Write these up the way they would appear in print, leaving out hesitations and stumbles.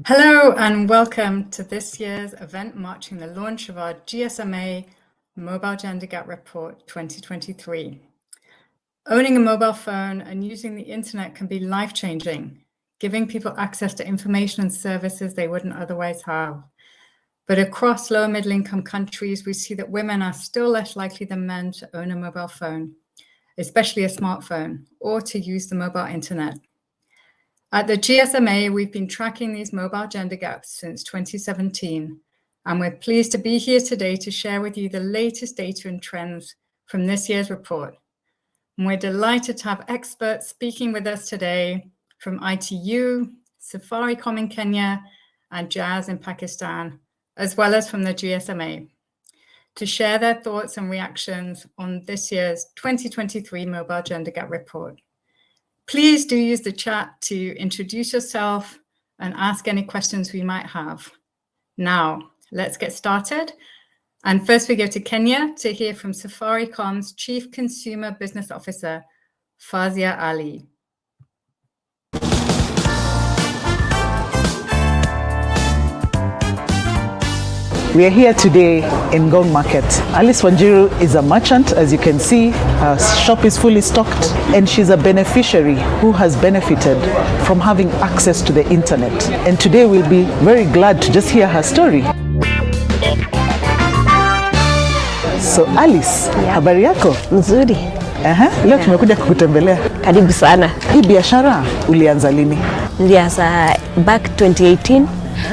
Hello and welcome to this year's event marking the launch of our GSMA Mobile Gender Gap Report 2023. Owning a mobile phone and using the internet can be life-changing, giving people access to information and services they wouldn't otherwise have. But across low and middle-income countries, we see that women are still less likely than men to own a mobile phone, especially a smartphone, or to use the mobile internet. At the GSMA, we've been tracking these mobile gender gaps since 2017, and we're pleased to be here today to share with you the latest data and trends from this year's report. And we're delighted to have experts speaking with us today from ITU, Safaricom in Kenya, and Jazz in Pakistan, as well as from the GSMA, to share their thoughts and reactions on this year's 2023 Mobile Gender Gap Report. Please do use the chat to introduce yourself and ask any questions we might have. Now, let's get started. And first we go to Kenya to hear from Safaricom's Chief Consumer Business Officer, Fazia Ali. We are here today in Ngong Market. Alice Wanjiru is a merchant, as you can see. Her shop is fully stocked, and she's a beneficiary who has benefited from having access to the internet. And today we'll be very glad to just hear her story. So Alice, habari yako? Nzuri. Leo tumekuja kukutembelea. Karibu sana. Hii biashara ulianza lini? Nilianza back 2018.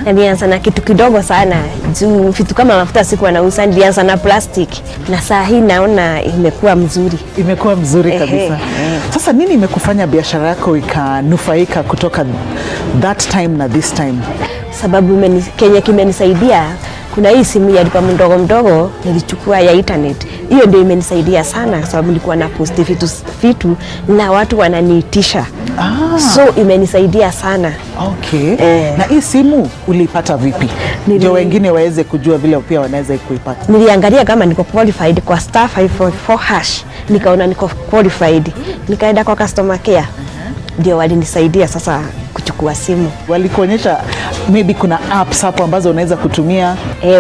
Na nilianza na kitu kidogo sana. Juu vitu kama mafuta sikuwa nauza, nilianza na plastic. Na saa hii naona imekuwa mzuri. Imekuwa mzuri kabisa. Sasa nini imekufanya biashara yako ikanufaika kutoka that time na this time? Sababu Kenya kimenisaidia. Kuna hii simu ya lipa mdogo nilichukua ya internet. Hiyo ndio imenisaidia sana sababu nilikuwa na post vitu na watu wananiitisha. So imenisaidia sana. Okay. Na hii simu ulipata vipi? Ndio wengine waweze kujua vile pia wanaweza kuipata. Niliangalia kama niko qualified kwa *544#. Nikaona niko qualified. Nikaenda kwa customer care. Ndio walinisaidia sasa kuchukua simu. Walikuonyesha maybe kuna apps hapo ambazo unaweza kutumia?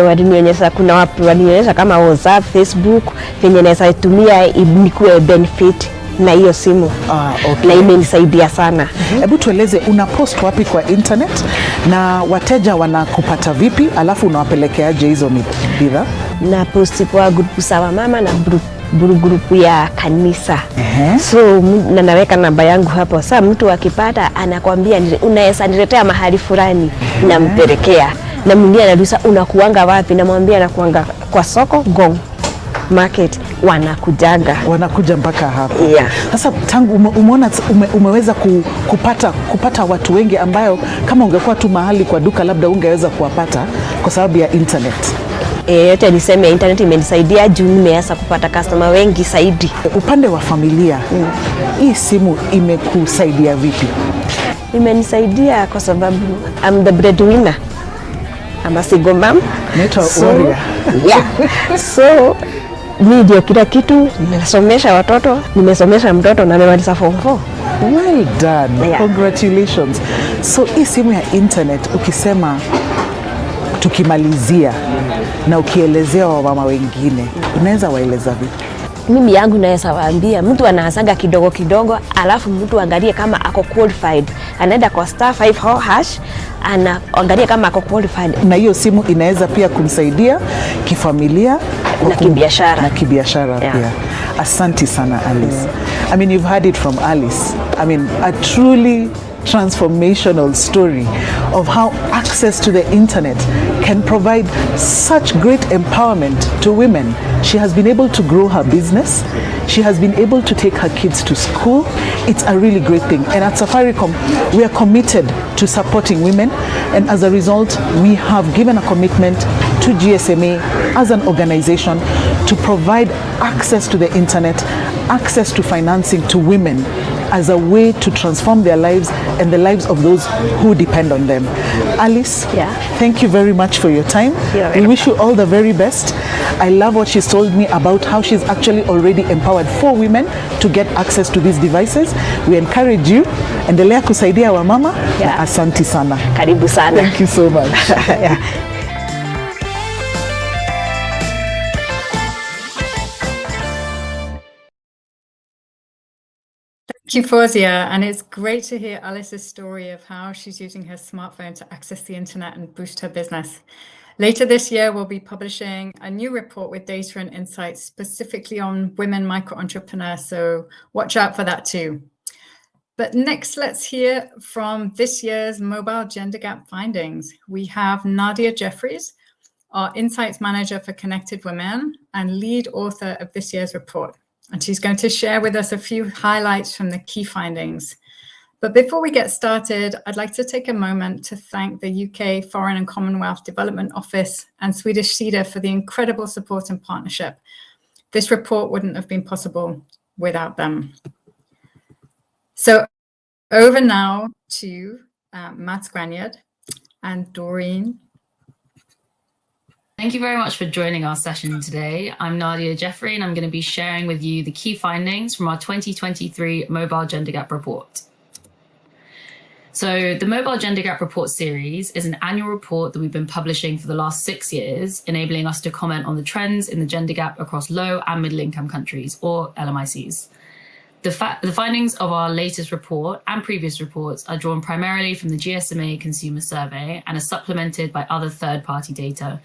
Walinionyesha kuna app, walinionyesha kama WhatsApp, Facebook, venye naweza tumia nikuwe benefit na hiyo simu. Okay. Na imenisaidia sana. Hebu tueleze una post wapi kwa internet na wateja wanakupata vipi, alafu unawapelekeaje hizo bidhaa? Na post kwa group sawa mama na group ya kanisa. So naweka namba yangu hapo. Sasa mtu akipata anakwambia unaweza niletea mahali fulani, nampelekea. Na mwingine anauliza unakuanga wapi, namwambia nakuanga kwa soko Ngong Market. Wanakuja mpaka hapo. Sasa tangu umeona umeweza kupata watu wengi ambayo kama ungekuwa tu mahali kwa duka labda ungeweza kuwapata kwa sababu ya internet. Yote niseme internet imenisaidia juu nimeweza kupata customer wengi zaidi. Upande wa familia, hii simu imekusaidia vipi? Imenisaidia kwa sababu I'm the breadwinner. I'm a single mom. Warrior. So mimi ndio kila kitu, nimesomesha watoto, nimesomesha mtoto na nimemaliza form 4. Well done. Congratulations. So hii simu ya internet ukisema tukimalizia na ukielezea wamama wengine, unaweza waeleza vipi? Mimi yangu naweza waambia mtu anaanzaga kidogo alafu mtu angalie kama ako qualified. Anaenda kwa *544#, anaangalia kama ako qualified. Na hiyo simu inaweza pia kumsaidia kifamilia na kibiashara pia. Asante sana Alice. I mean, you've heard it from Alice. I mean, a truly transformational story of how access to the internet can provide such great empowerment to women. She has been able to grow her business. She has been able to take her kids to school. It's a really great thing. And at Safaricom, we are committed to supporting women. And as a result, we have given a commitment to GSMA as an organization to provide access to the internet, access to financing to women as a way to transform their lives and the lives of those who depend on them. Alice, thank you very much for your time. We wish you all the very best. I love what she's told me about how she's actually already empowered 4 women to get access to these devices. We encourage you, endelea kusaidia wamama, na asanti sana. Karibu sana. Thank you so much. Thank you, Fawzia, and it's great to hear Alice's story of how she's using her smartphone to access the internet and boost her business. Later this year, we'll be publishing a new report with data and insights specifically on women micro-entrepreneurs, so watch out for that too. But next, let's hear from this year's Mobile Gender Gap findings. We have Nadia Jeffries, our Insights Manager for Connected Women and lead author of this year's report. And she's going to share with us a few highlights from the key findings. But before we get started, I'd like to take a moment to thank the UK Foreign and Commonwealth Development Office and Swedish SIDA for the incredible support and partnership. This report wouldn't have been possible without them. So over now to Mats Granyard and Doreen. Thank you very much for joining our session today. I'm Nadia Jeffrey, and I'm going to be sharing with you the key findings from our 2023 Mobile Gender Gap Report. So the Mobile Gender Gap Report series is an annual report that we've been publishing for the last 6 years, enabling us to comment on the trends in the gender gap across low and middle income countries, or LMICs. The findings of our latest report and previous reports are drawn primarily from the GSMA Consumer Survey and are supplemented by other third-party data.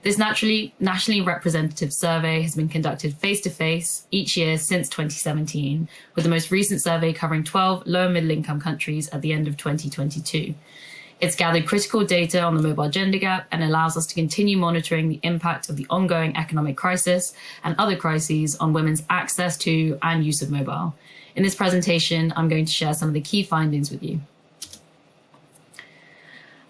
This nationally representative survey has been conducted face-to-face each year since 2017, with the most recent survey covering 12 low and middle income countries at the end of 2022. It's gathered critical data on the mobile gender gap and allows us to continue monitoring the impact of the ongoing economic crisis and other crises on women's access to and use of mobile. In this presentation, I'm going to share some of the key findings with you.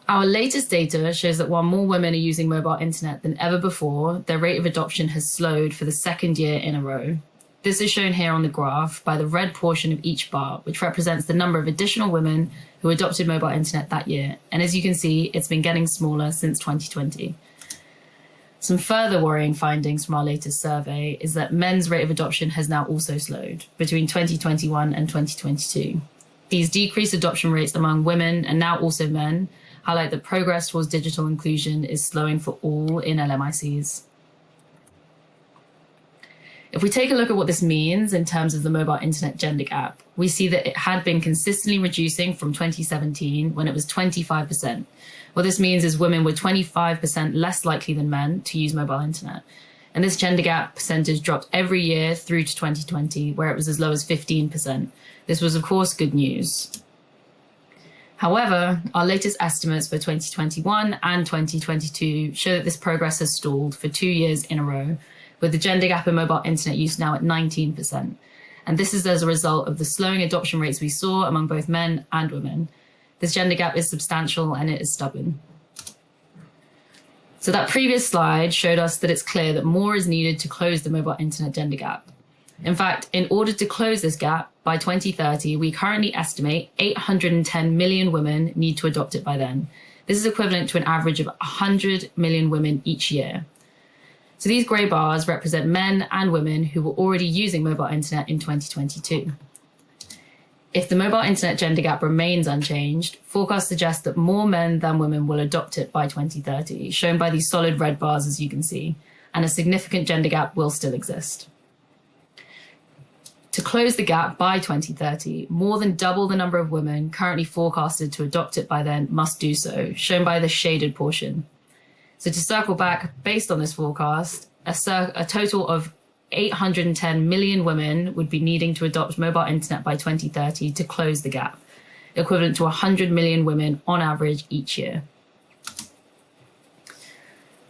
Our latest data shows that while more women are using mobile internet than ever before, their rate of adoption has slowed for the 2nd year in a row. This is shown here on the graph by the red portion of each bar, which represents the number of additional women who adopted mobile internet that year. And as you can see, it's been getting smaller since 2020. Some further worrying findings from our latest survey is that men's rate of adoption has now also slowed between 2021 and 2022. These decreased adoption rates among women and now also men highlight that progress towards digital inclusion is slowing for all in LMICs. If we take a look at what this means in terms of the mobile internet gender gap, we see that it had been consistently reducing from 2017 when it was 25%. What this means is women were 25% less likely than men to use mobile internet. And this gender gap percentage dropped every year through to 2020, where it was as low as 15%. This was, of course, good news. However, our latest estimates for 2021 and 2022 show that this progress has stalled for 2 years in a row, with the gender gap in mobile internet use now at 19%. And this is as a result of the slowing adoption rates we saw among both men and women. This gender gap is substantial and it is stubborn. So that previous slide showed us that it's clear that more is needed to close the mobile internet gender gap. In fact, in order to close this gap by 2030, we currently estimate 810 million women need to adopt it by then. This is equivalent to an average of 100 million women each year. So these grey bars represent men and women who were already using mobile internet in 2022. If the mobile internet gender gap remains unchanged, forecasts suggest that more men than women will adopt it by 2030, shown by these solid red bars, as you can see, and a significant gender gap will still exist. To close the gap by 2030, more than double the number of women currently forecasted to adopt it by then must do so, shown by the shaded portion. So to circle back, based on this forecast, a total of 810 million women would be needing to adopt mobile internet by 2030 to close the gap, equivalent to 100 million women on average each year.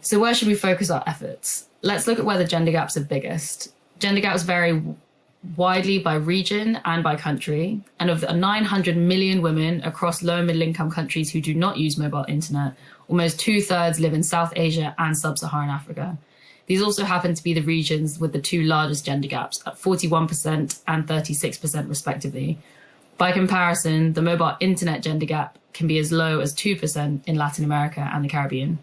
So where should we focus our efforts? Let's look at where the gender gaps are biggest. Gender gaps vary widely by region and by country, and of the 900 million women across low and middle income countries who do not use mobile internet, almost 2/3 live in South Asia and Sub-Saharan Africa. These also happen to be the regions with the 2 largest gender gaps at 41% and 36% respectively, By comparison, the mobile internet gender gap can be as low as 2% in Latin America and the Caribbean.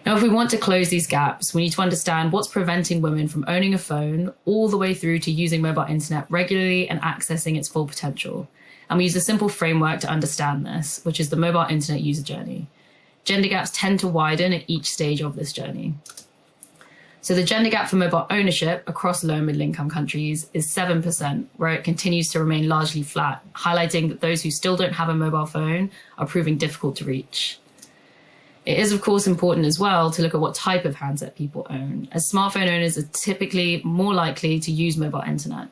Now, if we want to close these gaps, we need to understand what's preventing women from owning a phone all the way through to using mobile internet regularly and accessing its full potential. And we use a simple framework to understand this, which is the mobile internet user journey. Gender gaps tend to widen at each stage of this journey. So the gender gap for mobile ownership across low and middle income countries is 7%, where it continues to remain largely flat, highlighting that those who still don't have a mobile phone are proving difficult to reach. It is, of course, important as well to look at what type of handset people own, as smartphone owners are typically more likely to use mobile internet.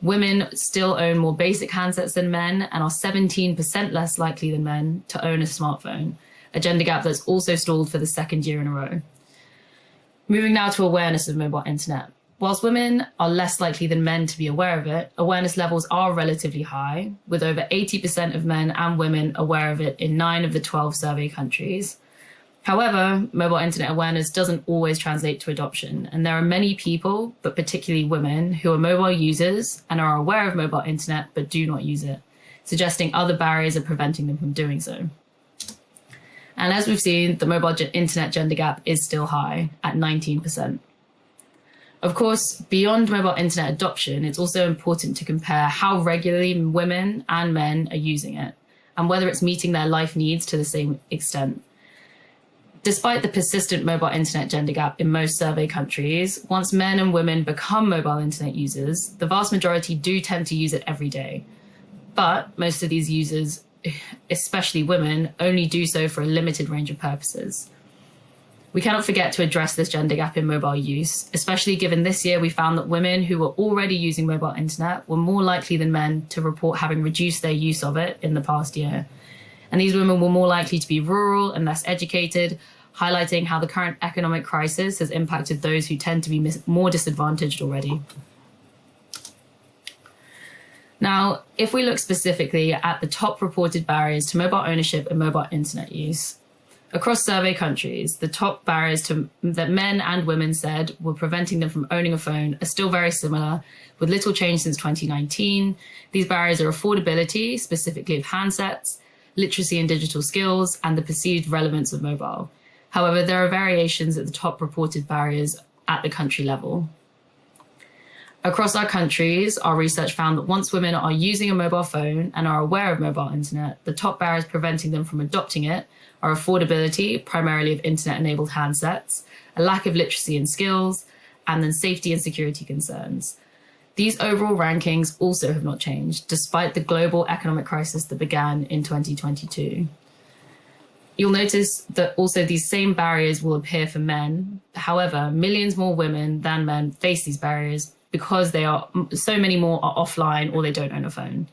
Women still own more basic handsets than men and are 17% less likely than men to own a smartphone, a gender gap that's also stalled for the second year in a row. Moving now to awareness of mobile internet. Whilst women are less likely than men to be aware of it, awareness levels are relatively high, with over 80% of men and women aware of it in 9 of the 12 survey countries. However, mobile internet awareness doesn't always translate to adoption, and there are many people, but particularly women, who are mobile users and are aware of mobile internet but do not use it, suggesting other barriers are preventing them from doing so. And as we've seen, the mobile internet gender gap is still high at 19%. Of course, beyond mobile internet adoption, it's also important to compare how regularly women and men are using it, and whether it's meeting their life needs to the same extent. Despite the persistent mobile internet gender gap in most survey countries, once men and women become mobile internet users, the vast majority do tend to use it every day. But most of these users, especially women, only do so for a limited range of purposes. We cannot forget to address this gender gap in mobile use, especially given this year we found that women who were already using mobile internet were more likely than men to report having reduced their use of it in the past year. And these women were more likely to be rural and less educated, highlighting how the current economic crisis has impacted those who tend to be more disadvantaged already. Now, if we look specifically at the top reported barriers to mobile ownership and mobile internet use, across survey countries, the top barriers that men and women said were preventing them from owning a phone are still very similar, with little change since 2019. These barriers are affordability, specifically of handsets, literacy and digital skills, and the perceived relevance of mobile. However, there are variations at the top reported barriers at the country level. Across our countries, our research found that once women are using a mobile phone and are aware of mobile internet, the top barriers preventing them from adopting it are affordability, primarily of internet-enabled handsets, a lack of literacy and skills, and then safety and security concerns. These overall rankings also have not changed, despite the global economic crisis that began in 2022. You'll notice that also these same barriers will appear for men. However, millions more women than men face these barriers because so many more are offline or they don't own a phone.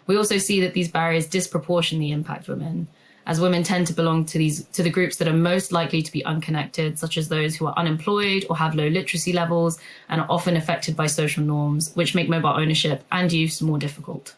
We also see that these barriers disproportionately impact women, as women tend to belong to the groups that are most likely to be unconnected, such as those who are unemployed or have low literacy levels and are often affected by social norms, which make mobile ownership and use more difficult.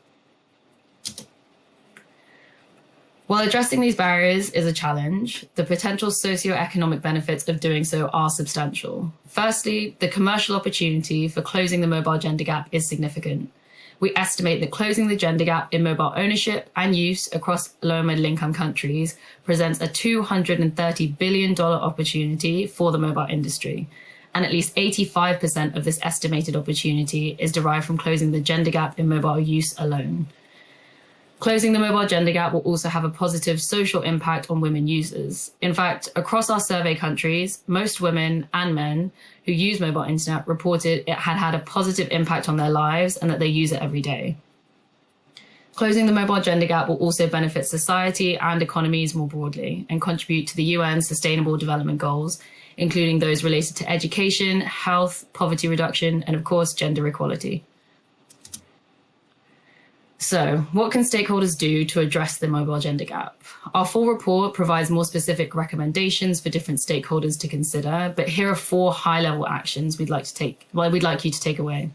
While addressing these barriers is a challenge, the potential socioeconomic benefits of doing so are substantial. Firstly, the commercial opportunity for closing the mobile gender gap is significant. We estimate that closing the gender gap in mobile ownership and use across low and middle income countries presents a $230 billion opportunity for the mobile industry. And at least 85% of this estimated opportunity is derived from closing the gender gap in mobile use alone. Closing the mobile gender gap will also have a positive social impact on women users. In fact, across our survey countries, most women and men who use mobile internet reported it had a positive impact on their lives and that they use it every day. Closing the mobile gender gap will also benefit society and economies more broadly and contribute to the UN's Sustainable Development Goals, including those related to education, health, poverty reduction, and of course, gender equality. So, what can stakeholders do to address the mobile gender gap? Our full report provides more specific recommendations for different stakeholders to consider, but here are 4 high-level actions we'd like you to take away.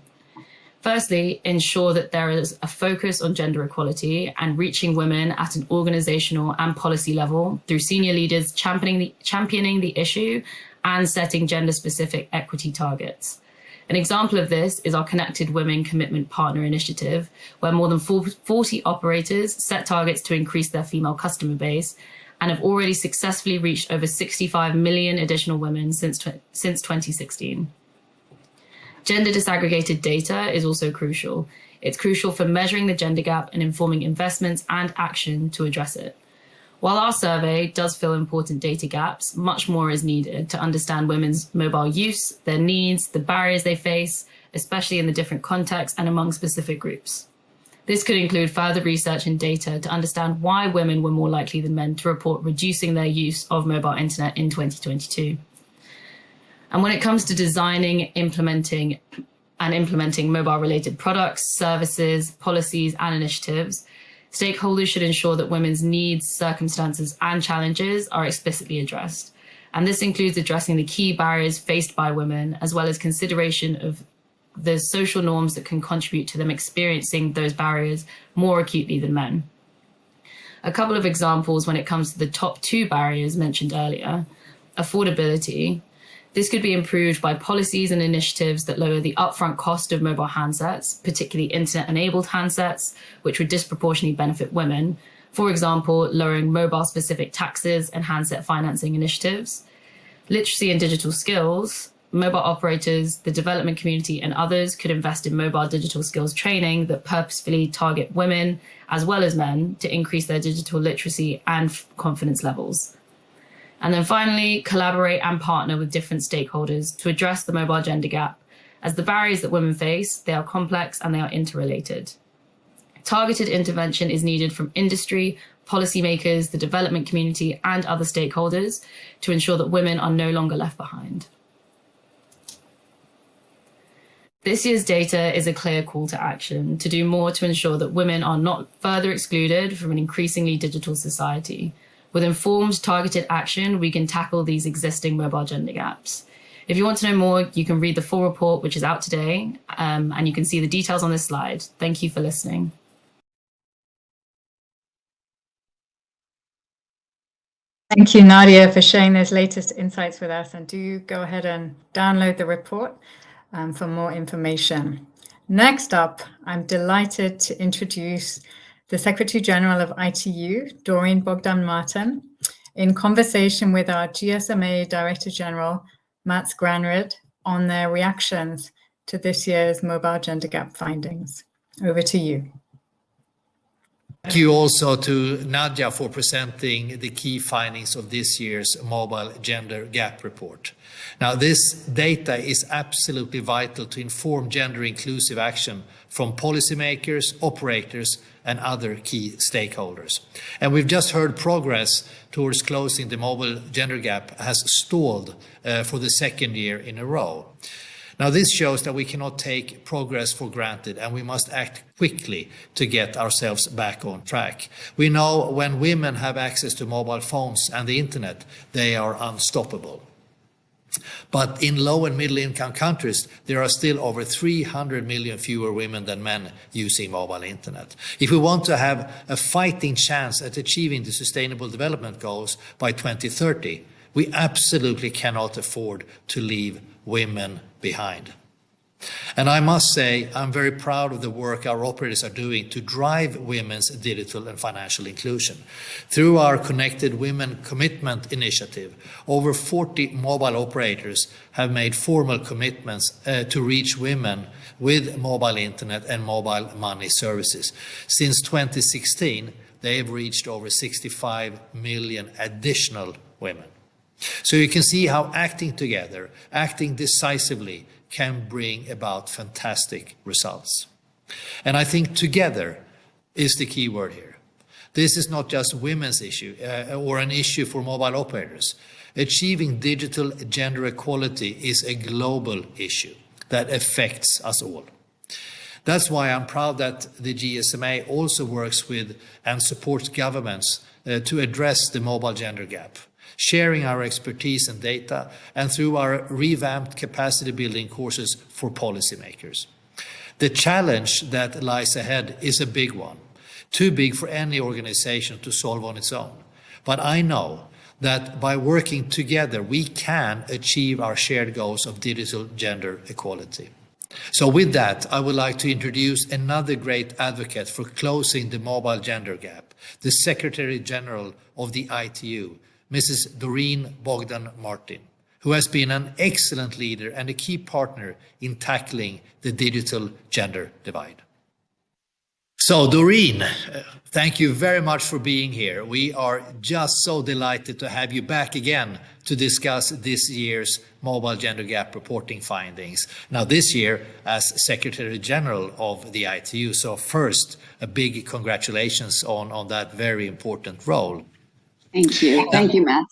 Firstly, ensure that there is a focus on gender equality and reaching women at an organizational and policy level through senior leaders championing the issue and setting gender-specific equity targets. An example of this is our Connected Women Commitment Partner Initiative, where more than 40 operators set targets to increase their female customer base and have already successfully reached over 65 million additional women since 2016. Gender disaggregated data is also crucial. It's crucial for measuring the gender gap and informing investments and action to address it. While our survey does fill important data gaps, much more is needed to understand women's mobile use, their needs, the barriers they face, especially in the different contexts and among specific groups. This could include further research and data to understand why women were more likely than men to report reducing their use of mobile internet in 2022. And when it comes to designing, implementing mobile-related products, services, policies, and initiatives, stakeholders should ensure that women's needs, circumstances, and challenges are explicitly addressed. And this includes addressing the key barriers faced by women, as well as consideration of the social norms that can contribute to them experiencing those barriers more acutely than men. A couple of examples when it comes to the top two barriers mentioned earlier. Affordability. This could be improved by policies and initiatives that lower the upfront cost of mobile handsets, particularly internet-enabled handsets, which would disproportionately benefit women. For example, lowering mobile-specific taxes and handset financing initiatives. Literacy and digital skills. Mobile operators, the development community, and others could invest in mobile digital skills training that purposefully target women as well as men to increase their digital literacy and confidence levels. And then finally, collaborate and partner with different stakeholders to address the mobile gender gap. As the barriers that women face, they are complex and they are interrelated. Targeted intervention is needed from industry, policymakers, the development community, and other stakeholders to ensure that women are no longer left behind. This year's data is a clear call to action to do more to ensure that women are not further excluded from an increasingly digital society. With informed, targeted action, we can tackle these existing mobile gender gaps. If you want to know more, you can read the full report, which is out today, and you can see the details on this slide. Thank you for listening. Thank you, Nadia, for sharing those latest insights with us. And do go ahead and download the report for more information. Next up, I'm delighted to introduce the Secretary General of ITU, Doreen Bogdan-Martin, in conversation with our GSMA Director General, Mats Granrud, on their reactions to this year's mobile gender gap findings. Over to you. Thank you also to Nadia for presenting the key findings of this year's mobile gender gap report. Now, this data is absolutely vital to inform gender inclusive action from policymakers, operators, and other key stakeholders. And we've just heard progress towards closing the mobile gender gap has stalled for the second year in a row. Now, this shows that we cannot take progress for granted, and we must act quickly to get ourselves back on track. We know when women have access to mobile phones and the internet, they are unstoppable. But in low and middle income countries, there are still over 300 million fewer women than men using mobile internet. If we want to have a fighting chance at achieving the Sustainable Development Goals by 2030, we absolutely cannot afford to leave women behind. And I must say, I'm very proud of the work our operators are doing to drive women's digital and financial inclusion. Through our Connected Women Commitment Initiative, over 40 mobile operators have made formal commitments to reach women with mobile internet and mobile money services. Since 2016, they have reached over 65 million additional women. So you can see how acting together, acting decisively, can bring about fantastic results. And I think together is the key word here. This is not just women's issue or an issue for mobile operators. Achieving digital gender equality is a global issue that affects us all. That's why I'm proud that the GSMA also works with and supports governments to address the mobile gender gap, sharing our expertise and data, and through our revamped capacity building courses for policymakers. The challenge that lies ahead is a big one, too big for any organization to solve on its own. But I know that by working together, we can achieve our shared goals of digital gender equality. So with that, I would like to introduce another great advocate for closing the mobile gender gap, the Secretary General of the ITU, Mrs. Doreen Bogdan-Martin, who has been an excellent leader and a key partner in tackling the digital gender divide. So Doreen, thank you very much for being here. We are just so delighted to have you back again to discuss this year's Mobile Gender Gap reporting findings. Now this year as Secretary General of the ITU. So first, a big congratulations on that very important role. Thank you. Thank you, Matt.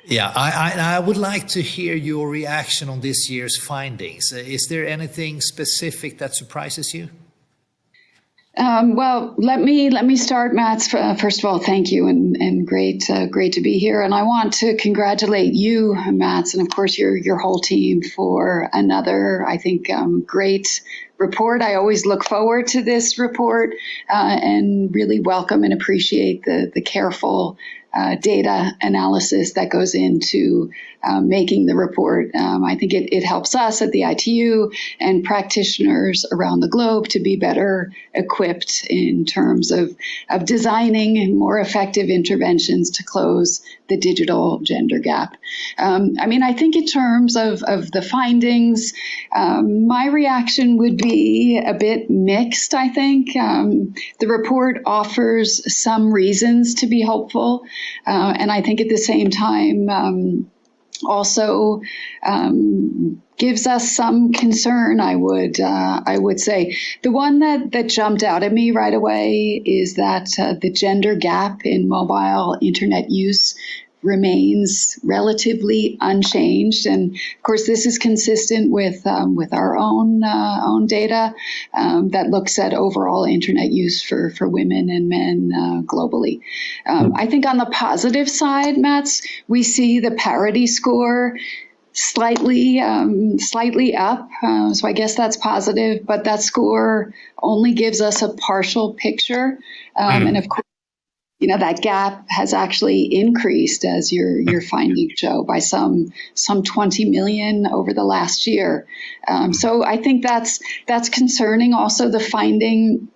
Yeah, I would like to hear your reaction on this year's findings. Is there anything specific that surprises you? Well, let me start, Matt. First of all, thank you, and great to be here. And I want to congratulate you, Matt, and of course your whole team for another, I think, great report. I always look forward to this report and really welcome and appreciate the careful data analysis that goes into making the report. I think it helps us at the ITU and practitioners around the globe to be better equipped in terms of designing more effective interventions to close the digital gender gap. I think in terms of the findings, my reaction would be a bit mixed, I think. The report offers some reasons to be hopeful, and I think at the same time, also gives us some concern, I would say. The one that jumped out at me right away is that the gender gap in mobile internet use remains relatively unchanged, and of course this is consistent with our own data that looks at overall internet use for women and men globally. I think on the positive side, Matt, we see the parity score slightly up, so I guess that's positive, but that score only gives us a partial picture, and of course that gap has actually increased, as your findings show, by some 20 million over the last year. So I think that's concerning. Also, the finding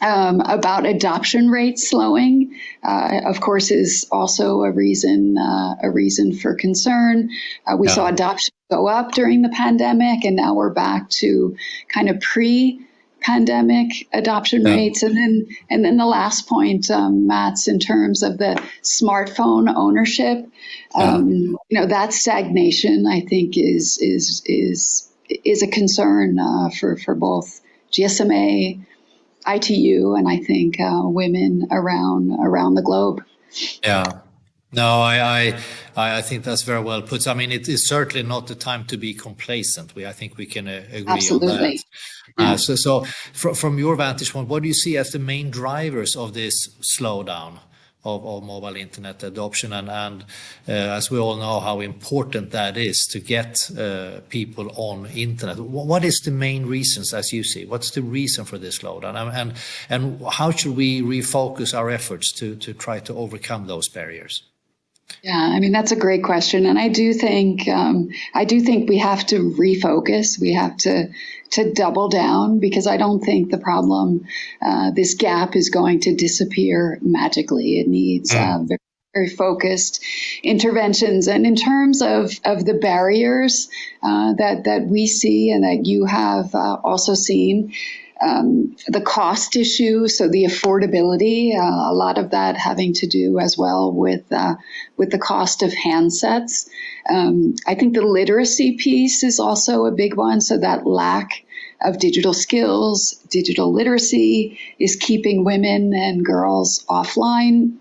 about adoption rates slowing, of course, is also a reason for concern. We saw adoption go up during the pandemic, and now we're back to kind of pre-pandemic adoption rates. And then the last point, Matt's, in terms of the smartphone ownership, that stagnation, I think, is a concern for both GSMA, ITU, and I think women around the globe. Yeah. No, I think that's very well put. I mean, it is certainly not the time to be complacent. I think we can agree Absolutely. on that. So from your vantage point, what do you see as the main drivers of this slowdown of mobile internet adoption? And as we all know how important that is to get people on internet. What is the main reasons, as you see? What's the reason for this slowdown? And how should we refocus our efforts to try to overcome those barriers? Yeah, that's a great question, and I do think we have to refocus. We have to double down, because I don't think the problem, this gap, is going to disappear magically. It needs very, very focused interventions. And in terms of the barriers that we see and that you have also seen. The cost issue, so the affordability, a lot of that having to do as well with the cost of handsets. I think the literacy piece is also a big one, so that lack of digital skills, digital literacy, is keeping women and girls offline.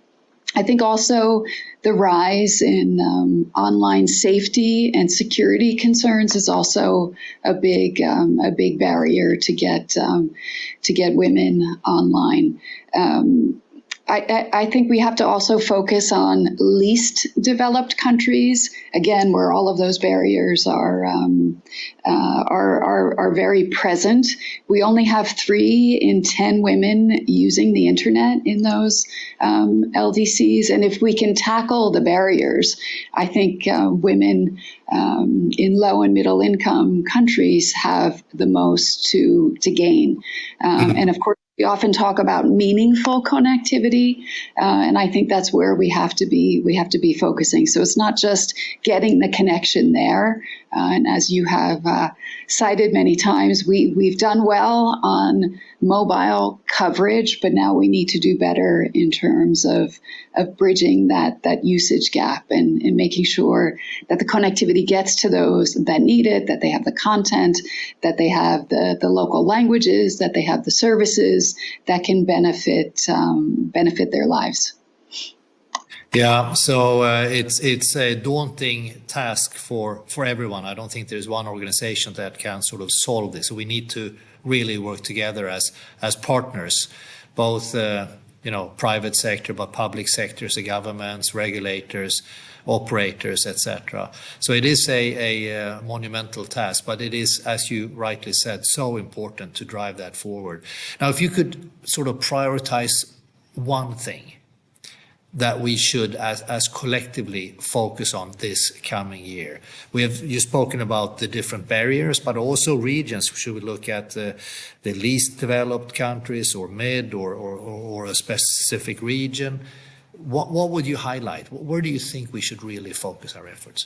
I think also the rise in online safety and security concerns is also a big barrier to get women online. I think we have to also focus on least developed countries, again, where all of those barriers are very present. We only have 3 in 10 women using the internet in those LDCs, and if we can tackle the barriers, I think women in low and middle income countries have the most to gain. And of course, we often talk about meaningful connectivity, and I think that's where we have to be focusing. So it's not just getting the connection there. And as you have cited many times, we've done well on mobile coverage, but now we need to do better in terms of bridging that usage gap and making sure that the connectivity gets to those that need it, that they have the content, that they have the local languages, that they have the services that can benefit their lives. Yeah, so it's a daunting task for everyone. I don't think there's one organization that can sort of solve this. We need to really work together as partners, both private sector, but public sectors, the governments, regulators, operators, etc. So it is a monumental task, but it is, as you rightly said, so important to drive that forward. Now, if you could sort of prioritize one thing that we should, as collectively, focus on this coming year. You've spoken about the different barriers, but also regions. Should we look at the least developed countries, or mid, or a specific region? What would you highlight? Where do you think we should really focus our efforts?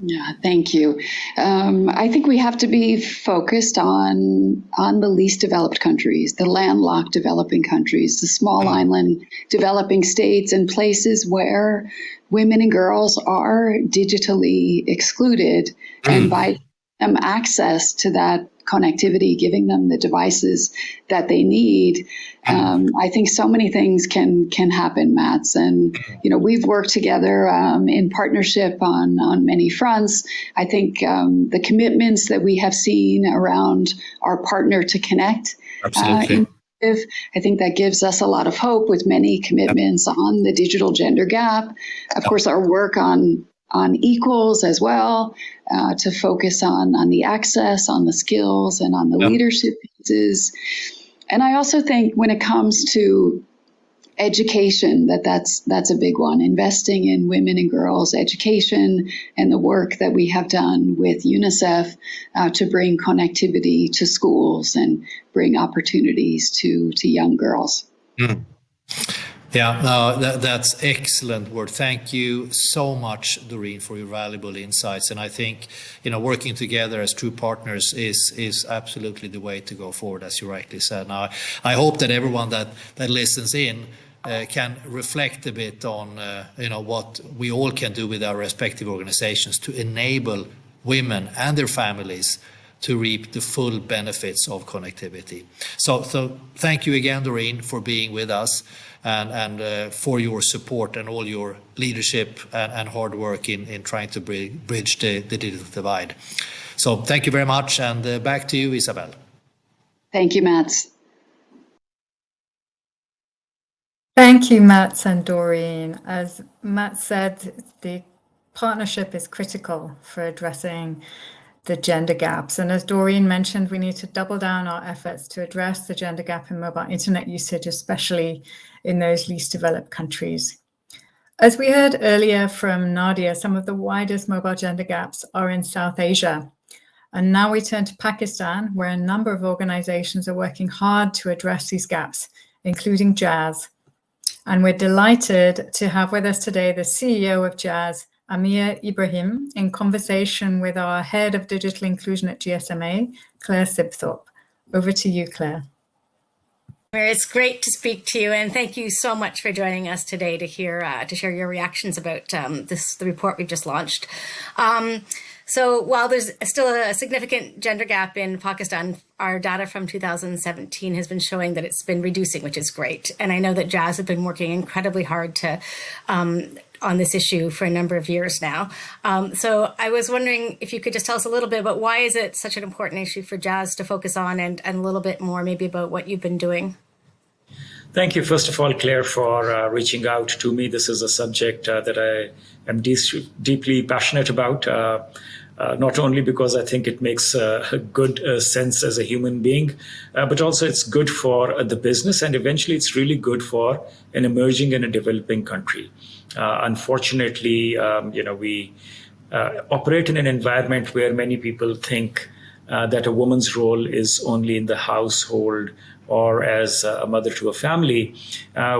Yeah, thank you. I think we have to be focused on the least developed countries, the landlocked developing countries, the small island developing states, and places where women and girls are digitally excluded, and by them access to that connectivity, giving them the devices that they need. I think so many things can happen, Mats. And, we've worked together in partnership on many fronts. I think the commitments that we have seen around our Partner to Connect Absolutely. I think that gives us a lot of hope, with many commitments on the digital gender gap. Of course, our work on equals as well, to focus on the access, on the skills, and on the leadership pieces. And I also think when it comes to education, that's a big one. Investing in women and girls' education, and the work that we have done with UNICEF to bring connectivity to schools and bring opportunities to young girls. Yeah, no, that's excellent word. Thank you so much, Doreen, for your valuable insights. And I think, working together as true partners is absolutely the way to go forward, as you rightly said. Now, I hope that everyone that listens in can reflect a bit on, what we all can do with our respective organizations to enable women and their families to reap the full benefits of connectivity. So thank you again, Doreen, for being with us, and for your support and all your leadership and hard work in trying to bridge the digital divide. So thank you very much, and back to you, Isabel. Thank you, Mats. Thank you, Mats and Doreen. As Matt said, the partnership is critical for addressing the gender gaps. And as Doreen mentioned, we need to double down our efforts to address the gender gap in mobile internet usage, especially in those least developed countries. As we heard earlier from Nadia, some of the widest mobile gender gaps are in South Asia. And now we turn to Pakistan, where a number of organizations are working hard to address these gaps, including Jazz. And we're delighted to have with us today the CEO of Jazz, Amir Ibrahim, in conversation with our Head of Digital Inclusion at GSMA, Claire Sibthorpe. Over to you, Claire. It's great to speak to you, and thank you so much for joining us today to share your reactions about the report we've just launched. So while there's still a significant gender gap in Pakistan, our data from 2017 has been showing that it's been reducing, which is great. And I know that Jazz have been working incredibly hard on this issue for a number of years now. So I was wondering if you could just tell us a little bit about why is it such an important issue for Jazz to focus on, and a little bit more maybe about what you've been doing. Thank you, first of all, Claire, for reaching out to me. This is a subject that I am deeply passionate about, not only because I think it makes good sense as a human being, but also it's good for the business, and eventually it's really good for an emerging and a developing country. Unfortunately, we operate in an environment where many people think that a woman's role is only in the household or as a mother to a family.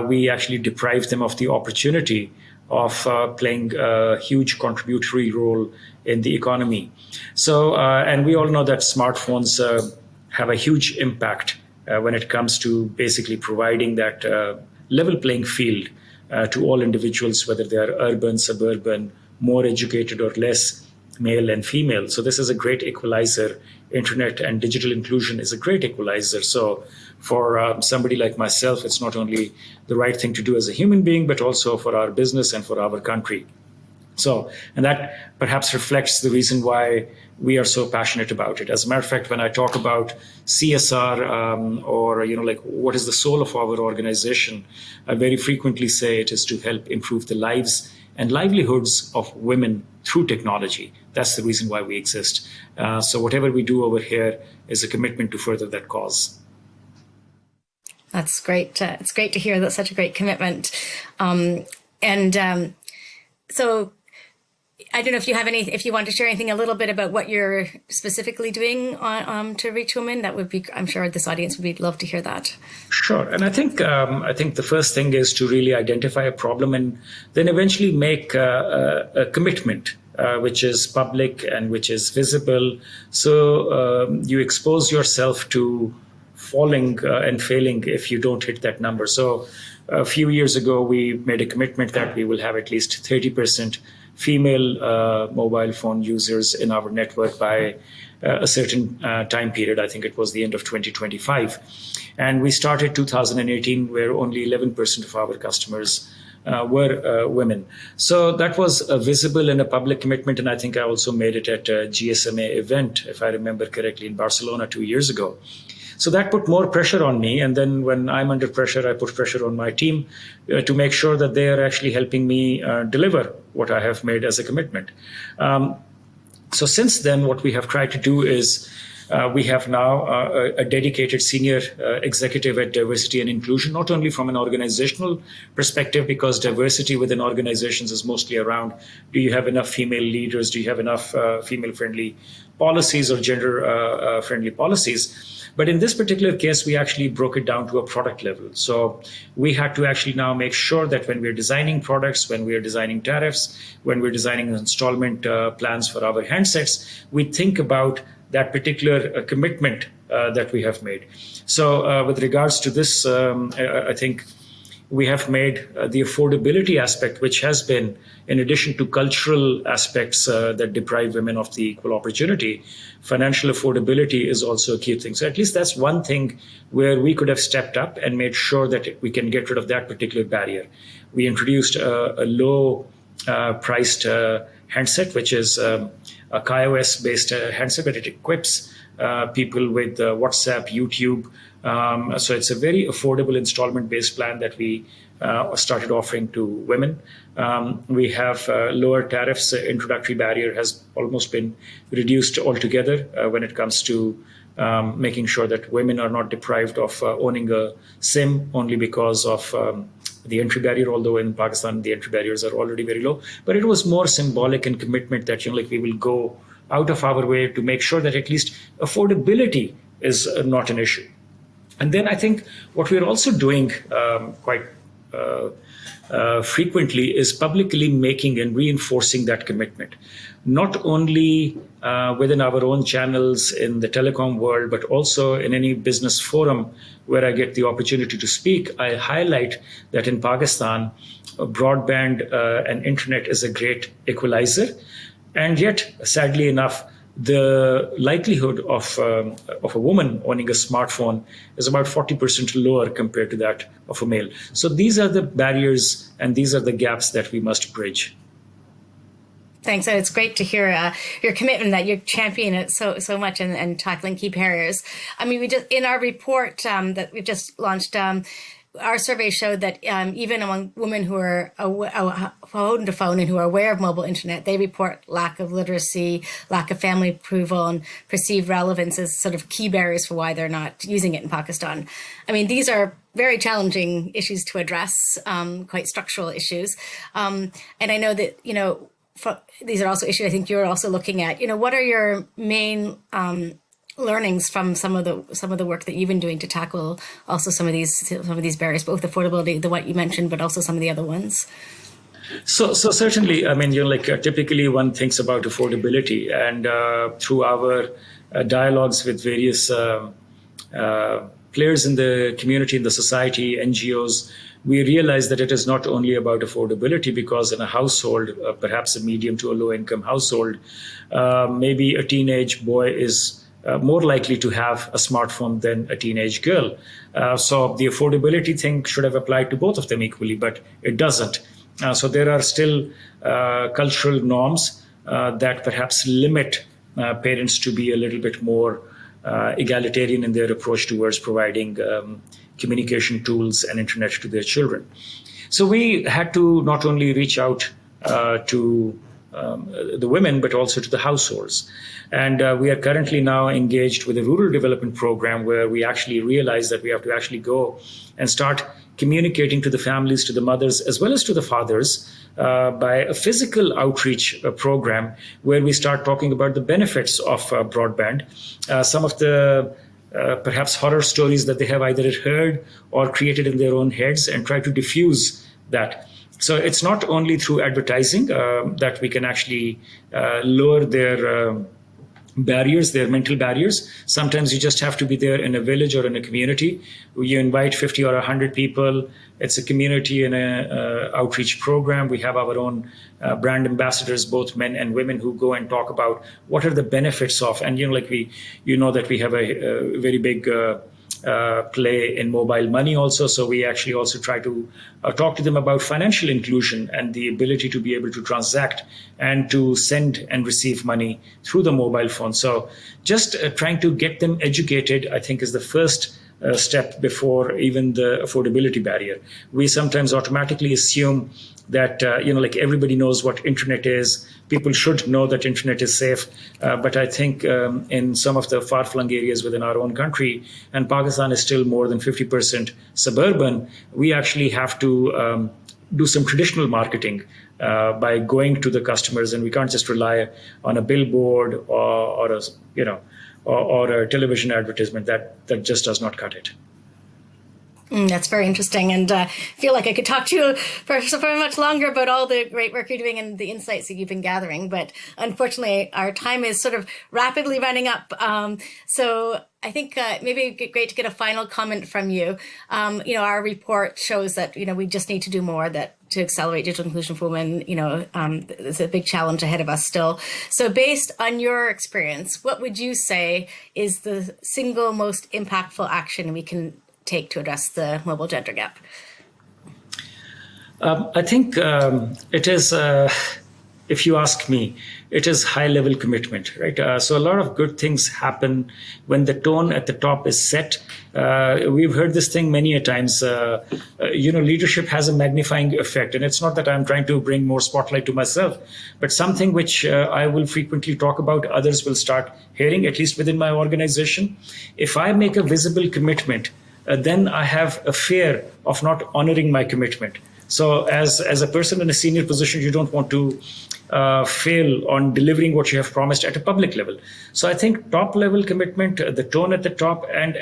We actually deprive them of the opportunity of playing a huge contributory role in the economy. So, and we all know that smartphones have a huge impact when it comes to basically providing that level playing field to all individuals, whether they are urban, suburban, more educated or less, male and female. So this is a great equalizer. Internet and digital inclusion is a great equalizer. So for somebody like myself, it's not only the right thing to do as a human being, but also for our business and for our country. So, and that perhaps reflects the reason why we are so passionate about it. As a matter of fact, when I talk about CSR or, like what is the soul of our organization, I very frequently say it is to help improve the lives and livelihoods of women through technology. That's the reason why we exist. So whatever we do over here is a commitment to further that cause. That's great. It's great to hear that's such a great commitment. So I don't know if you want to share anything a little bit about what you're specifically doing to reach women. That would be, I'm sure this audience would love to hear that. Sure. And I think the first thing is to really identify a problem and then eventually make a commitment, which is public and which is visible. So you expose yourself to falling and failing if you don't hit that number. So a few years ago, we made a commitment that we will have at least 30% female mobile phone users in our network by a certain time period. I think it was the end of 2025. And we started 2018 where only 11% of our customers were women. So that was a visible and a public commitment. And I think I also made it at a GSMA event, if I remember correctly, in Barcelona 2 years ago. So that put more pressure on me. And then when I'm under pressure, I put pressure on my team to make sure that they are actually helping me deliver what I have made as a commitment. So since then, what we have tried to do is we have now a dedicated senior executive at diversity and inclusion, not only from an organizational perspective, because diversity within organizations is mostly around, do you have enough female leaders? Do you have enough female-friendly policies or gender-friendly policies? But in this particular case, we actually broke it down to a product level. So we had to actually now make sure that when we're designing products, when we're designing tariffs, when we're designing installment plans for our handsets, we think about that particular commitment that we have made. So with regards to this, I think we have made the affordability aspect, which has been, in addition to cultural aspects that deprive women of the equal opportunity, financial affordability is also a key thing. So at least that's one thing where we could have stepped up and made sure that we can get rid of that particular barrier. We introduced a low priced handset, which is a iOS-based handset, but it equips people with WhatsApp, YouTube. So it's a very affordable installment-based plan that we started offering to women. We have lower tariffs. Introductory barrier has almost been reduced altogether when it comes to making sure that women are not deprived of owning a SIM only because of the entry barrier, although in Pakistan, the entry barriers are already very low. But it was more symbolic and commitment that, we will go out of our way to make sure that at least affordability is not an issue. And then I think what we're also doing quite frequently is publicly making and reinforcing that commitment, not only within our own channels in the telecom world, but also in any business forum where I get the opportunity to speak. I highlight that in Pakistan, broadband and internet is a great equalizer. And yet, sadly enough, the likelihood of a woman owning a smartphone is about 40% lower compared to that of a male. So these are the barriers and these are the gaps that we must bridge. Thanks. It's great to hear your commitment that you're championing it so much and tackling key barriers. I mean, we just in our report that we've just launched, our survey showed that even among women who are owned a phone and who are aware of mobile internet, they report lack of literacy, lack of family approval, and perceived relevance as sort of key barriers for why they're not using it in Pakistan. I mean, these are very challenging issues to address, quite structural issues. And I know that, these are also issues I think you're also looking at. What are your main learnings from some of the work that you've been doing to tackle also some of these barriers, both affordability, the what you mentioned, but also some of the other ones? So certainly, I mean, typically one thinks about affordability, and through our dialogues with various players in the community, in the society, NGOs, we realize that it is not only about affordability, because in a household, perhaps a medium to a low income household, maybe a teenage boy is more likely to have a smartphone than a teenage girl. So the affordability thing should have applied to both of them equally, but it doesn't. So there are still cultural norms that perhaps limit parents to be a little bit more egalitarian in their approach towards providing communication tools and internet to their children. So we had to not only reach out to the women, but also to the households. And we are currently now engaged with a rural development program where we actually realize that we have to actually go and start communicating to the families, to the mothers, as well as to the fathers by a physical outreach program where we start talking about the benefits of broadband, some of the perhaps horror stories that they have either heard or created in their own heads, and try to diffuse that. So it's not only through advertising that we can actually lower their barriers, their mental barriers. Sometimes you just have to be there in a village or in a community. You invite 50 or 100 people. It's a community and a outreach program. We have our own brand ambassadors, both men and women, who go and talk about what are the benefits of, and that we have a very big play in mobile money also. So we actually also try to talk to them about financial inclusion and the ability to be able to transact and to send and receive money through the mobile phone. So just trying to get them educated, I think, is the first step before even the affordability barrier. We sometimes automatically assume that, everybody knows what internet is. People should know that internet is safe. But I think in some of the far-flung areas within our own country, and Pakistan is still more than 50% suburban, we actually have to do some traditional marketing by going to the customers, and we can't just rely on a billboard or a television advertisement. That just does not cut it. That's very interesting, and I feel like I could talk to you for much longer about all the great work you're doing and the insights that you've been gathering. But unfortunately, our time is sort of rapidly running up. So I think maybe it'd be great to get a final comment from you. Our report shows that we just need to do more to accelerate digital inclusion for women. There's a big challenge ahead of us still. So based on your experience, what would you say is the single most impactful action we can take to address the mobile gender gap? I think it is, if you ask me, it is high-level commitment, right? So a lot of good things happen when the tone at the top is set. We've heard this thing many a times. Leadership has a magnifying effect, and it's not that I'm trying to bring more spotlight to myself, but something which I will frequently talk about, others will start hearing, at least within my organization. If I make a visible commitment, then I have a fear of not honoring my commitment. So as a person in a senior position, you don't want to fail on delivering what you have promised at a public level. So I think top level commitment, the tone at the top, and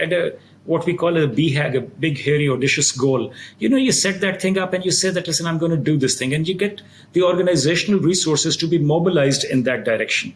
what we call a BHAG, a big, hairy, audacious goal. You set that thing up and you say that, listen, I'm going to do this thing, and you get the organizational resources to be mobilized in that direction.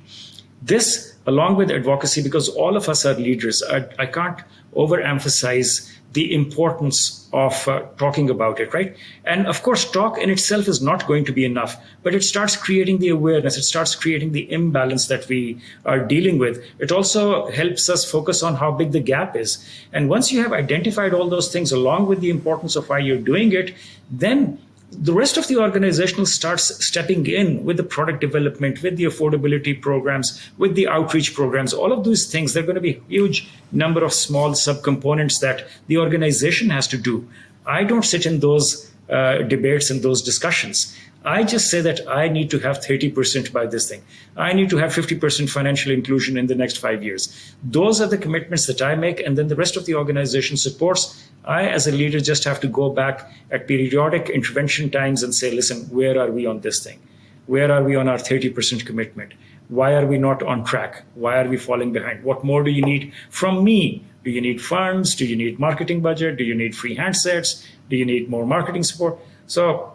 This, along with advocacy, because all of us are leaders, I can't overemphasize the importance of talking about it, right? And of course, talk in itself is not going to be enough, but it starts creating the awareness, it starts creating the imbalance that we are dealing with. It also helps us focus on how big the gap is. And once you have identified all those things, along with the importance of why you're doing it, then the rest of the organization starts stepping in with the product development, with the affordability programs, with the outreach programs, all of those things. There are going to be a huge number of small subcomponents that the organization has to do. I don't sit in those debates and those discussions. I just say that I need to have 30% by this thing. I need to have 50% financial inclusion in the next 5 years. Those are the commitments that I make, and then the rest of the organization supports. I, as a leader, just have to go back at periodic intervention times and say, listen, where are we on this thing? Where are we on our 30% commitment? Why are we not on track? Why are we falling behind? What more do you need from me? Do you need funds? Do you need marketing budget? Do you need free handsets? Do you need more marketing support? So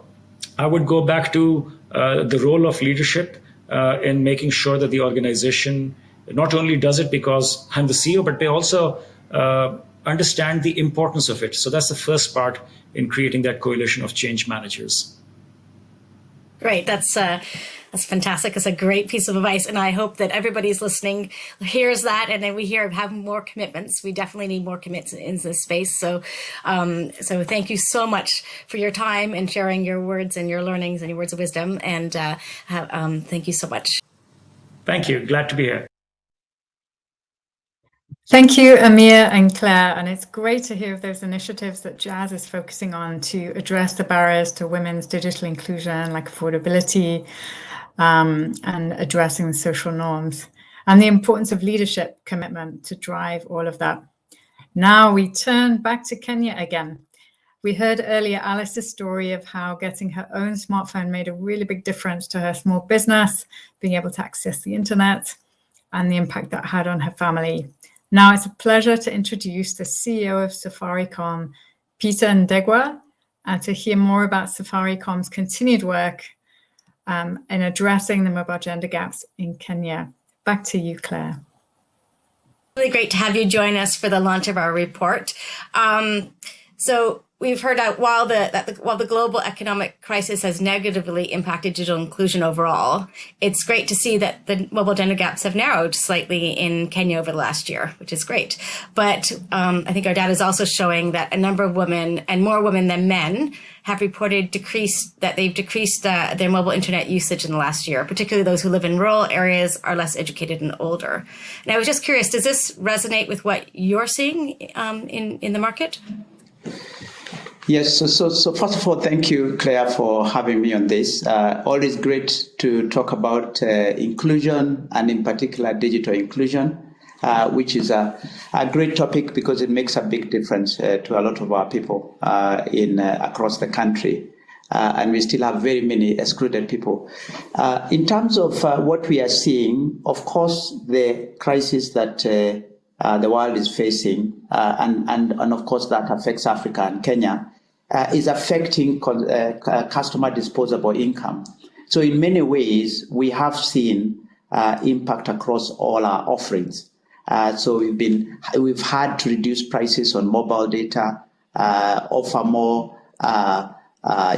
I would go back to the role of leadership in making sure that the organization not only does it because I'm the CEO, but they also understand the importance of it. So that's the first part in creating that coalition of change managers. Great. That's fantastic. It's a great piece of advice. And I hope that everybody's listening hears that. And then we have more commitments. We definitely need more commitments in this space. So thank you so much for your time and sharing your words and your learnings and your words of wisdom. And thank you so much. Thank you. Glad to be here. Thank you, Amir and Claire. And it's great to hear of those initiatives that Jazz is focusing on to address the barriers to women's digital inclusion, like affordability, and addressing the social norms, and the importance of leadership commitment to drive all of that. Now we turn back to Kenya again. We heard earlier Alice's story of how getting her own smartphone made a really big difference to her small business, being able to access the internet, and the impact that had on her family. Now it's a pleasure to introduce the CEO of Safaricom, Peter Ndegwa, and to hear more about Safaricom's continued work in addressing the mobile gender gaps in Kenya. Back to you, Claire. Really great to have you join us for the launch of our report. So we've heard that while the global economic crisis has negatively impacted digital inclusion overall, it's great to see that the mobile gender gaps have narrowed slightly in Kenya over the last year, which is great. But I think our data is also showing that a number of women, and more women than men, have reported they've decreased their mobile internet usage in the last year, particularly those who live in rural areas, are less educated and older. And I was just curious, does this resonate with what you're seeing in the market? Yes, so first of all, thank you, Claire, for having me on this. Always great to talk about inclusion, and in particular digital inclusion, which is a great topic because it makes a big difference to a lot of our people across the country. And we still have very many excluded people. In terms of what we are seeing, of course, the crisis that the world is facing, and of course that affects Africa and Kenya, is affecting customer disposable income. So in many ways, we have seen impact across all our offerings. So we've had to reduce prices on mobile data, offer more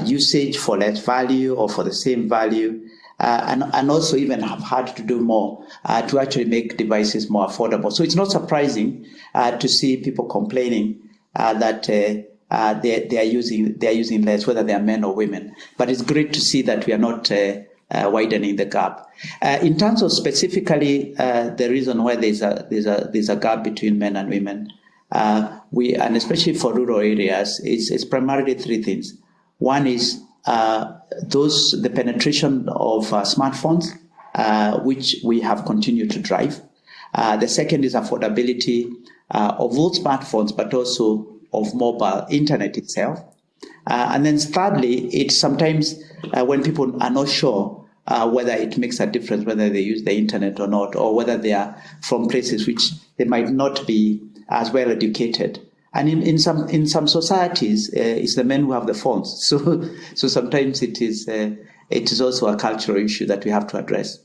usage for less value or for the same value, and also even have had to do more to actually make devices more affordable. So it's not surprising to see people complaining that they are using less, whether they are men or women. But it's great to see that we are not widening the gap. In terms of specifically the reason why there's a gap between men and women, and especially for rural areas, it's primarily three things. One is the penetration of smartphones, which we have continued to drive. The second is affordability of all smartphones, but also of mobile internet itself. And then thirdly, it's sometimes when people are not sure whether it makes a difference, whether they use the internet or not, or whether they are from places which they might not be as well educated. And in some societies, it's the men who have the phones. So sometimes it is also a cultural issue that we have to address.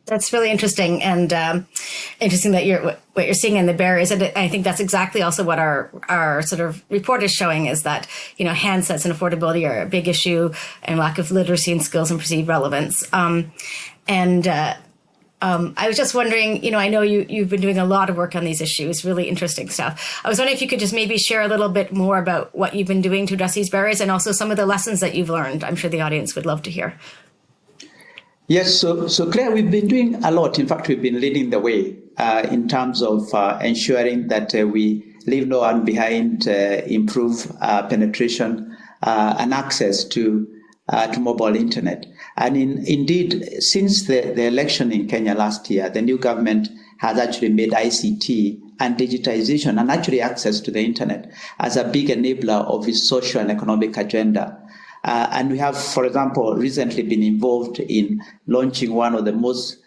That's really interesting, and interesting that what you're seeing in the barriers. And I think that's exactly also what our sort of report is showing, is that, handsets and affordability are a big issue, and lack of literacy and skills and perceived relevance. I was just wondering, I know you've been doing a lot of work on these issues, really interesting stuff. I was wondering if you could just maybe share a little bit more about what you've been doing to address these barriers, and also some of the lessons that you've learned. I'm sure the audience would love to hear. Yes, so Claire, we've been doing a lot. In fact, we've been leading the way in terms of ensuring that we leave no one behind, improve penetration and access to mobile internet. And indeed, since the election in Kenya last year, the new government has actually made ICT and digitization and actually access to the internet as a big enabler of its social and economic agenda. And we have, for example, recently been involved in launching one of the most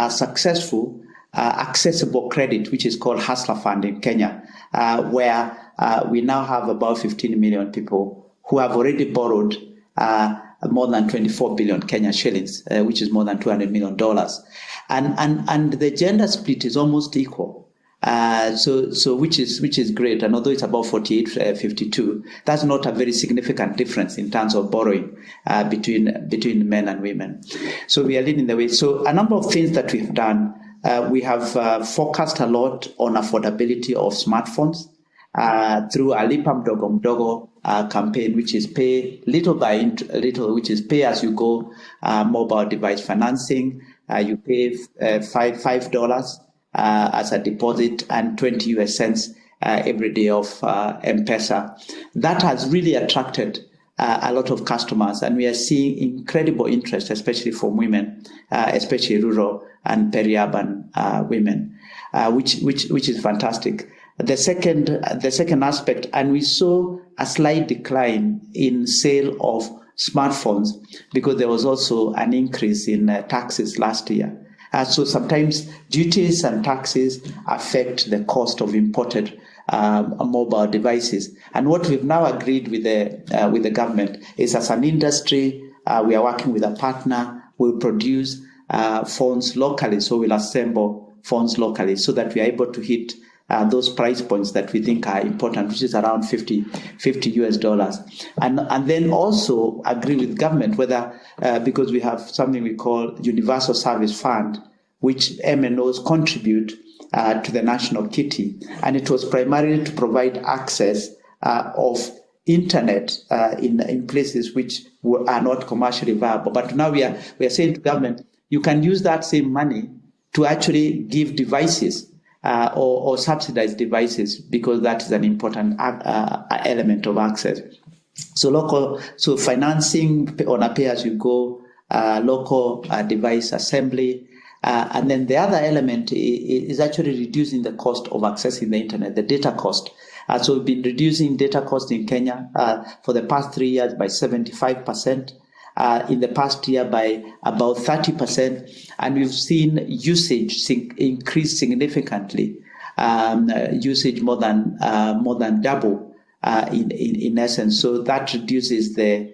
successful accessible credit, which is called Hustler Fund in Kenya, where we now have about 15 million people who have already borrowed more than 24 billion Kenya shillings, which is more than $200 million. And the gender split is almost equal. So which is great. And although it's about 48-52, that's not a very significant difference in terms of borrowing between men and women. So we are leading the way. So a number of things that we've done. We have focused a lot on affordability of smartphones through a Lipa Mdogo Mdogo campaign, which is pay little by little, which is pay as you go mobile device financing. You pay $5 as a deposit and 20 US cents every day of M-Pesa. That has really attracted a lot of customers, and we are seeing incredible interest, especially from women, especially rural and peri-urban women, which is fantastic. The second aspect, and we saw a slight decline in sale of smartphones because there was also an increase in taxes last year. So sometimes duties and taxes affect the cost of imported mobile devices. And what we've now agreed with the government is, as an industry, we are working with a partner. We'll produce phones locally, so we'll assemble phones locally so that we are able to hit those price points that we think are important, which is around $50 US. And then also agree with government whether, because we have something we call Universal Service Fund, which MNOs contribute to the national kitty. And it was primarily to provide access of internet in places which are not commercially viable. But now we are saying to government, you can use that same money to actually give devices or subsidize devices, because that is an important element of access. So financing on a pay-as-you-go, local device assembly, and then the other element is actually reducing the cost of accessing the internet, the data cost. So we've been reducing data cost in Kenya for the past 3 years by 75%. In the past year by about 30%, and we've seen usage increase significantly. Usage more than double in essence. So that reduces the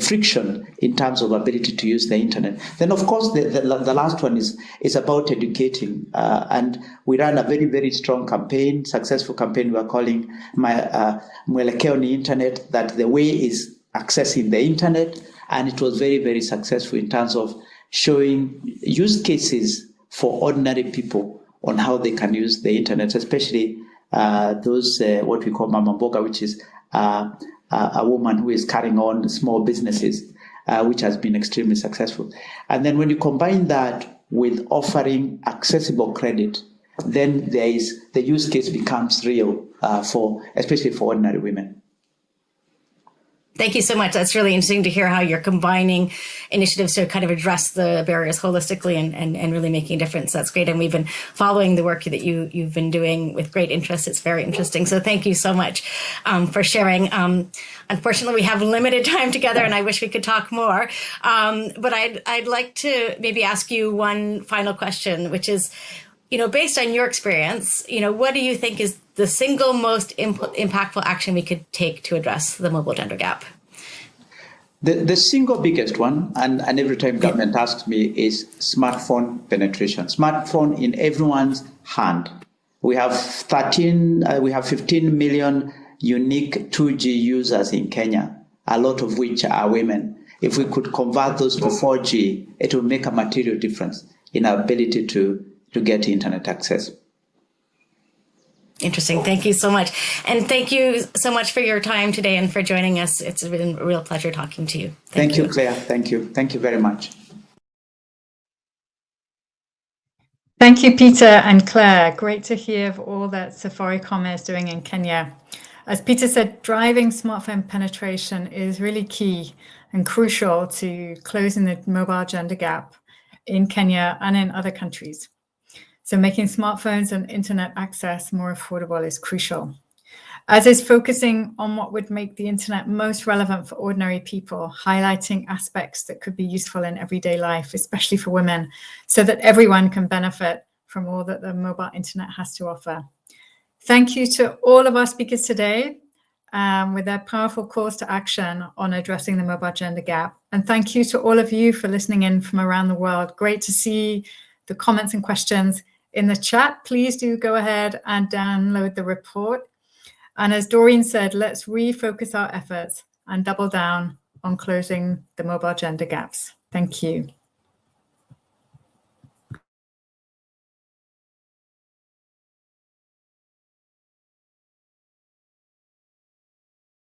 friction in terms of ability to use the internet. Then, of course, the last one is about educating, and we ran a very, very strong campaign, successful campaign we are calling Mwelekeo ni Internet, that the way is accessing the internet, and it was very, very successful in terms of showing use cases for ordinary people on how they can use the internet, especially those what we call Mama Mboga, which is a woman who is carrying on small businesses, which has been extremely successful. And then when you combine that with offering accessible credit, then the use case becomes real especially for ordinary women. Thank you so much. That's really interesting to hear how you're combining initiatives to kind of address the barriers holistically and really making a difference. That's great. And we've been following the work that you've been doing with great interest. It's very interesting. So thank you so much for sharing. Unfortunately, we have limited time together, and I wish we could talk more. But I'd like to maybe ask you one final question, which is, based on your experience, what do you think is the single most impactful action we could take to address the mobile gender gap? The single biggest one, and every time government asks me, is smartphone penetration. Smartphone in everyone's hand. We have 15 million unique 2G users in Kenya, a lot of which are women. If we could convert those to 4G, it will make a material difference in our ability to get internet access. Interesting. Thank you so much. And thank you so much for your time today and for joining us. It's been a real pleasure talking to you. Thank you, Claire. Thank you. Thank you very much. Thank you, Peter and Claire. Great to hear of all that Safaricom is doing in Kenya. As Peter said, driving smartphone penetration is really key and crucial to closing the mobile gender gap in Kenya and in other countries. So making smartphones and internet access more affordable is crucial. As is focusing on what would make the internet most relevant for ordinary people, highlighting aspects that could be useful in everyday life, especially for women, so that everyone can benefit from all that the mobile internet has to offer. Thank you to all of our speakers today with their powerful calls to action on addressing the mobile gender gap. And thank you to all of you for listening in from around the world. Great to see the comments and questions in the chat. Please do go ahead and download the report. And as Doreen said, let's refocus our efforts and double down on closing the mobile gender gaps. Thank you.